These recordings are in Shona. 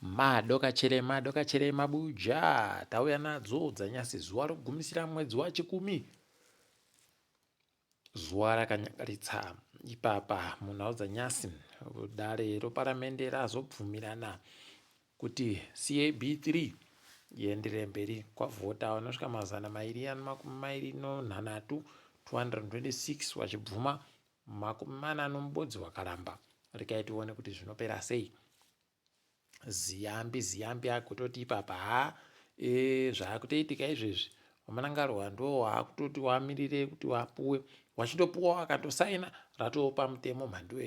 Madokachere mabuja tauya nadzo dzanyasi zuva rokugumisira mwedzi wa10, zuva rakanyangaritsa. Ipapa munhau dzanyasi dare reparamende razobvumirana kuti CAB3 ienderere mberi. Kwavhota vanosvika 226 226 vachibvuma 49 vakaramba. Rekai tione kuti zvinopera sei. Ziyambi akutoti ipapa zvaakutoitika izvezvi wamanangarwa ndo waakutoti waamirire kuti wapuwe, wachitopuwa wakatosaina ratopa mutemo mhando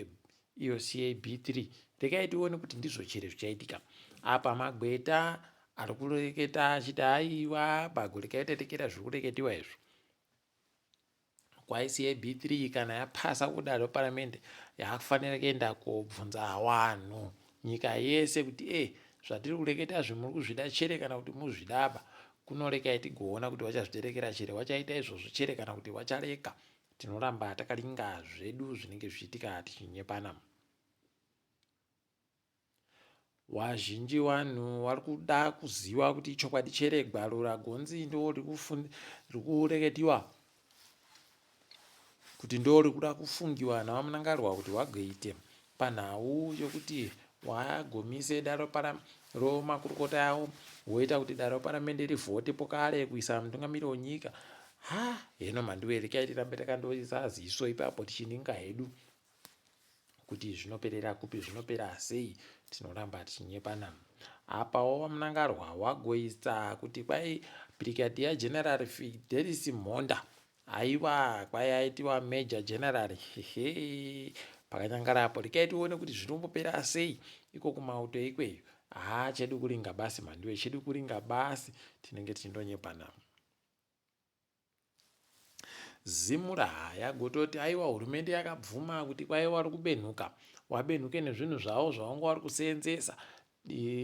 iyo CAB3. Rekai tione kuti ndizvo chiri zvichaitika apa. Magweta ari kureketa achiti aiwa pagorekai tatekera zviri kureketiwa izvo. Kwai CAB3 kana yapasa kudaro paramende yakufanira kuenda kobvunza vanhu nyika yese kuti zvatiri kureketa zvimuri kuzvida chere kana kuti muzvidaba. Kunorekai tigoona kuti vachazviterekera chere, vachaita izvozvo chere kana kuti vachareka. Tinoramba takaringa zvedu zvinenge zvichiitika tichinyepana. Wazhinji vanhu vari kuda kuziva kuti chokwadi chere gwaro ragonzi ndo riri kureketiwa, kuti ndo riri kuda kufungiwa navamunangarwa kuti wagoite panhau yokuti wagomise dare romakurukota yavo, woita kuti dare reparamende rivhote pokare kuisa mutungamiri wenyika. Heno mhandiwe, rekai tirambe takandoisa ziso ipapo tichininga hedu kuti zvinoperera kupi, zvinopera sei. Tinoramba tichinyepana. Apawo vamunangarwa wagoisa kuti kwai Brigadier General Fidelis Mhonda aiwa kwai aitiwa Major General. Pakanyangarapo rekai tione kuti zvinombopera sei iko kumauto ikweyo. Chedu kuringa basi mhandiwe, chedu kuringa basi, tinenge tichindonyepana. Zimura yagototi aiwa hurumende yakabvuma kuti kwai vari kubenhuka, wabenhuke nezvinhu zvavo zvavanga vari kuseenzesa,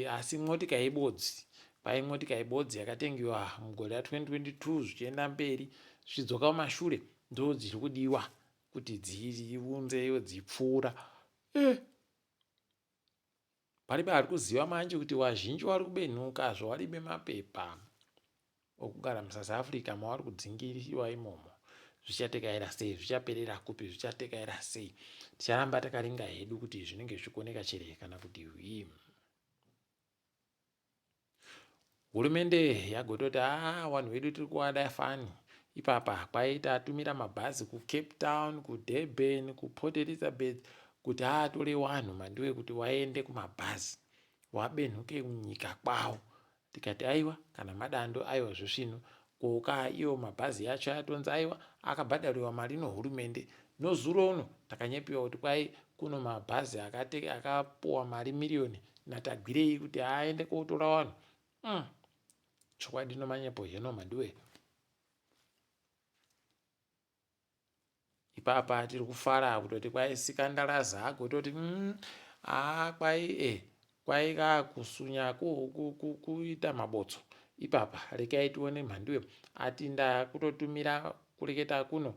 asi mwotika ibodzi. Kwai mwotika ibodzi yakatengiwa mugore ra2022 zvichienda mberi zvichidzoka kumashure ndo dziri kudiwa kuti dziunze dzipfuura. Paribe ari kuziva manje kuti wazhinji vari kubenhuka zvawaribe mapepa okugara muSouth Africa mavari kudzingiriwa imomo. Zvichatekaira sei, zvichaperera kupi, zvichatekera sei. Ticharamba takaringa hedu kuti zvinenge zvichikuoneka chere kana kuti hurumende yagototi vanhu vedu tiri kuwada fani. Ipapa kwai tatumira mabhazi kuCape Town, kuDurban, kuPort Elizabeth kuti atore vanhu mhandiwe kuti waende kumabhazi wabenhuke nyika kwavo. Tikati aiwa kana madando aiwa zvesvino koka iyo mabhazi yacho yatonzi aiwa akabhadhariwa mari nohurumende. Nozuro uno takanyepiwa kuti kwai kuno mabhazi akapuwa mari miriyoni natagwirei kuti aende kotora vanhu. Chokwadi nomanyepo heno mhandiwe. Ipapa tiri kufara kutoti kwai Sikandaraza agototi kwai kakusunya kuita mabotso. Ipapa rekai tione mhandiwe, atinda kutotumira kureketa kuno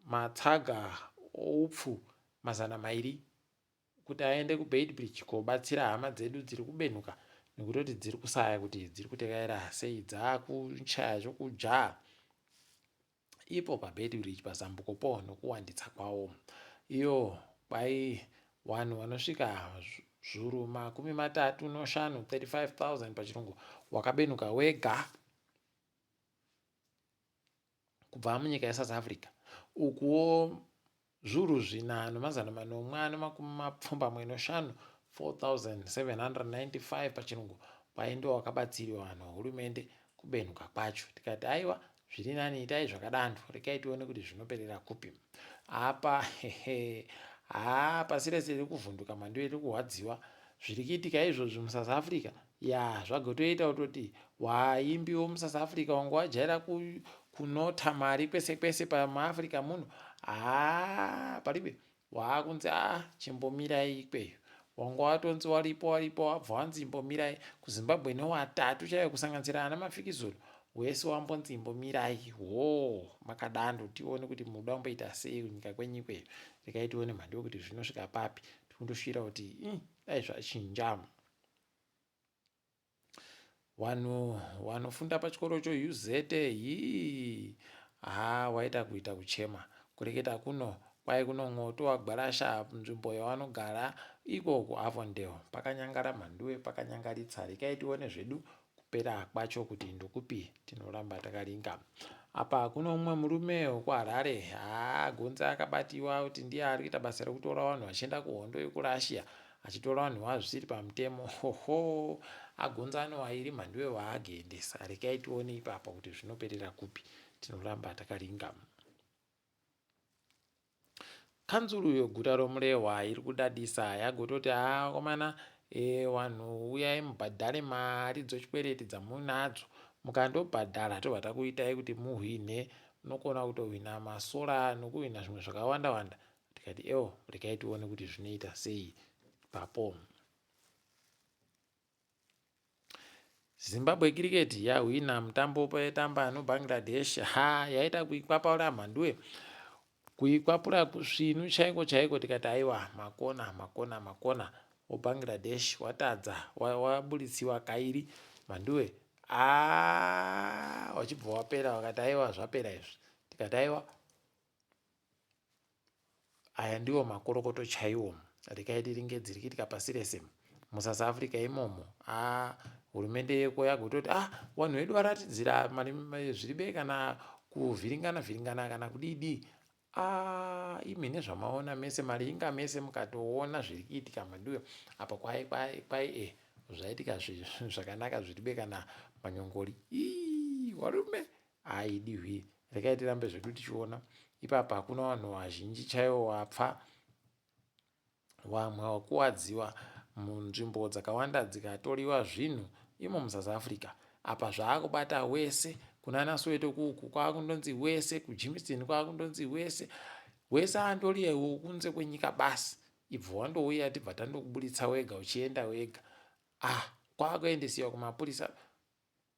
matsaga oupfu 200 kuti aende kuBeitbridge kobatsira hama dzedu dziri kubenhuka nekutoti dziri kusaya kuti dziri kutekaira sei, dzakushaya chokujaha ipo paBeitbridge pazambukopo nokuwanditsa kwawo. Iyo kwai vanhu vanosvika zviuru 35,000 35,000 pachirungu wakabenuka wega kubva munyika yeSouth Africa. Ukuwo zviuru 4,450 4,795 pachirungu kwai ndo wakabatsiriwa vanhu hurumende kubenhuka kwacho. Tikati aiwa zviri nani, itai zvakadando. Rekai tione kuti zvinoperera kupi. Apa pasi rese riri kuvhunduka mhandiwe, riri kuhwadziwa zviri kuitika izvozvi muSouth Africa. Zvagotoita kutoti waimbi womuSouth Africa wanga wajaira kunota mari kwese kwese pamuAfrica muno, paribe waakunzi chimbomirai ikweyo. Wanga watonzi waripo wabva wanzi imbomirai. kuZimbabwe newatatu chaiyo kusanganisira ana Mafikizolo wese wambonzi imbomirai. Makadando tione kuti muda kumboita sei kunyika kwenyu ikweyo. Rekai tione mhandiwe kuti zvinosvika papi. Tikundosvira kuti dai zvachinja. Vanhu vanofunda pachikoro choUZ waita kuita kuchema. Kureketa kuno kwai kuno mwoto wagwarasha nzvimbo yavanogara ikoko Avondale pakanyangara mhanduwe, pakanyangaritsa. Rekai tione zvedu kupera kwacho kuti ndokupi tinoramba takaringa. Apa kuno mumwe murume wekuHarare gonzi akabatiwa kuti ndiye ari kuita basa rekutora vanhu vachienda kuhondo yekuRussia, achitora vanhu vazvisiri pamutemo. Agonzi anovairi mhanduwe waagendesa. Rekai tione ipapo kuti zvinoperera kupi tinoramba takaringa. Kanzuru yeguta roMurehwa iri kudadisa yagototi komana vanhu uyai mubhadhare mari dzechikwereti dzamunadzo, mukandobhadhara tobva takuitai kuti muhwine, munokona kutohwina masora nokuhwina zvimwe zvakawanda wanda. Tikati rekai tione kuti zvinoita sei ipapo. Zimbabwe cricket yahwina mutambo paitamba noBangladesh. Yaita kuikwapura mhanduwe, kuikwapura kusvinu chaiko tikati aiwa makona weBangladesh watadza, wabuditsiwa kairi mhanduwe. Wachibva wapera wakati aiwa zvapera izvi. Tikati aiwa aya ndiwo makorokoto chaiwo. Rekai tiringe dziri kuitika pasi rese muSouth Africa imomo. Hurumende yeko yagototi vanhu vedu varatidzira zviribe kana kuvhiringana kana kudidi. Imi nezvamaona mese maringa mese mukatoona zviri kuitika mhanduwe. Apa kwai zvaitika zvakanaka zviribe kana manyongori. Varume idihwi. Rekai tirambe zvedu tichiona. Ipapa hakuna vanhu vazhinji chaivo wapfa, vamwe wakuwadziwa munzvimbo dzakawanda dzikatoriwa zvinhu imo muSouth Africa. Apa zvaakubata wese kunana Soweto kuku kwakundonzi wese, kuJimmiston kwakundonzi wese andori kunze kwenyika basi. Ibvo wandouya tibva tandokubuditsa wega uchienda wega. Kwakuendesiwa kumapurisa.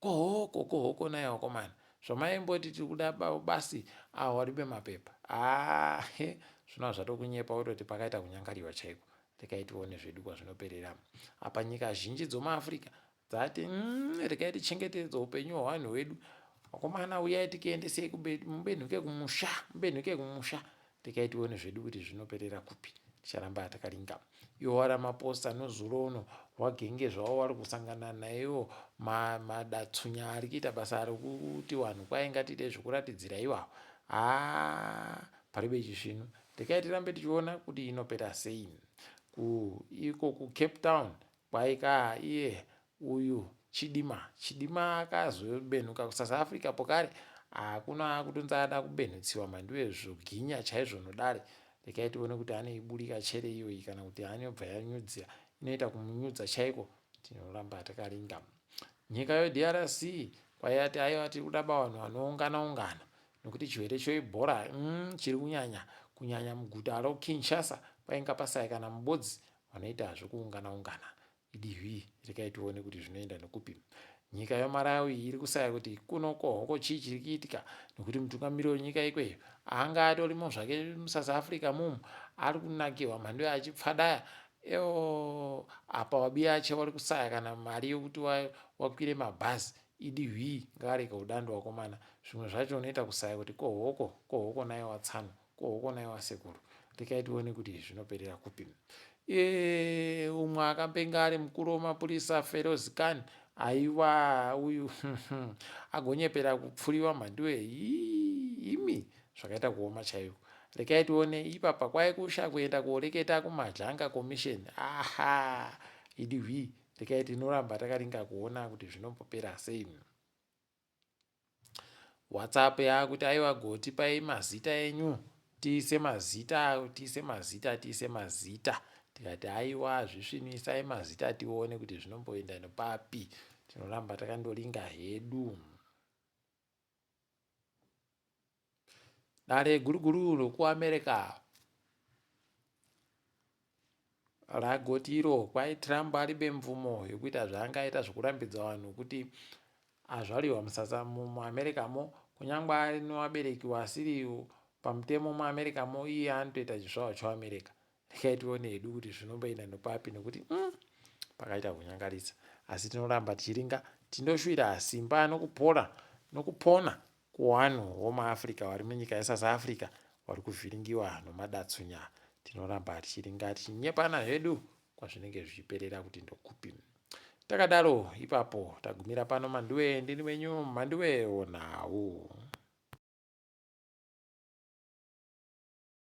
Kohoko naye wakomana. Zvamaimboti tiri kuda basi waribe mapepa. Zvino zvatokunyepa wototi pakaita kunyangariwa chaiko. Rekai tione zvedu kwazvinoperera. Apa nyika zhinji dzomuAfrica dzati rekai tichengetedze upenyu hwavanhu vedu. Wakomana uyai tikuendesei mubenhuke kumusha. Rekai tione zvedu kuti zvinoperera kupi. Ticharamba takaringa. Iwo waramaposta nozuro uno wagenge zvavo vari kusangana nayo madatsunya ari kuita basa rekuti vanhu kwainga tiite zvekuratidzira iwawo. Paribe chizvino. Rekai tirambe tichiona kuti inopera sei. Iko kuCape Town kwaika iye uyu Chidima akazobenhuka kuSouth Africa pokare. Hakuna kutonzi ada kubenhutsiwa mhanduwe zvoginya chaizvo nodare. Rekai tione kuti anoiburika chere iyoyi kana kuti anobva yanyudzira. Inoita kumunyudza chaiko. Tinoramba takaringa. Nyika yeDRC kwaiati aiwa tiri kudaba vanhu vanoungana nokuti chirwere cheibhora chiri kunyanya muguta roKinshasa. Painga pasayikana mubodzi vanoita zvekuungana. Idihwi. Rekai tione kuti zvinoenda nokupi. Nyika yeMalawi iri kusaya kuti kuno kohoko chii chiri kuitika, nokuti mutungamiriri wenyika ikweyo anga atorimo zvake muSouth Africa mumu ari kunakirwa mhando achipfadaya. Apa wabiya ache wari kusaya kana mari yokuti wakwire mabhazi. Idihwi ngareka udando wakomana. Zvimwe zvacho unoita kusaya kuti kohoko naye watsano, kohoko naye wasekuru. Rekai tione kuti zvinoperera kupi. Umwe akampenga ari mukuru wemapurisa Feroz Khan aiwa uyu agonyepera kupfuriwa mhanduwe. Imi zvakaita kuoma chaiko. Rekai tione ipapa kwaikusha kuenda koreketa kuMajanga Commission. Idihwi. Rekai tinoramba takaringa kuona kuti zvinombopera sei. WhatsApp yakuti aiwa goti pai mazita enyu tiise mazita. Tikati aiwa zvisvinisai mazita tione kuti zvinomboenda nopapi. Tinoramba takandoringa hedu. Dare guruguru rokuAmerica ragoti iro kwai Trump aribe mvumo yokuita zvaangaita zvokurambidza vanhu kuti azvariwa muAmericamo, kunyangwe ari nevabereki vasiri pamutemo muAmericamo, iye anotoita chizvavo choAmerica. tikaitione hedu kuti zvinomboenda nopapi nekuti pakaita kunyangaridza. Asi tinoramba tichiringa tindoshuvira simba nokupona kuvanhu vomaafrica vari munyika yeSouth Africa vari kuvhiringiwa nomadatsunya. Tinoramba tichiringa tichinyepana hedu kwazvinenge zvichiperera kuti ndokupi. Takadaro ipapo tagumira pano manduwe, ndini wenyu Mhanduwe Onhau.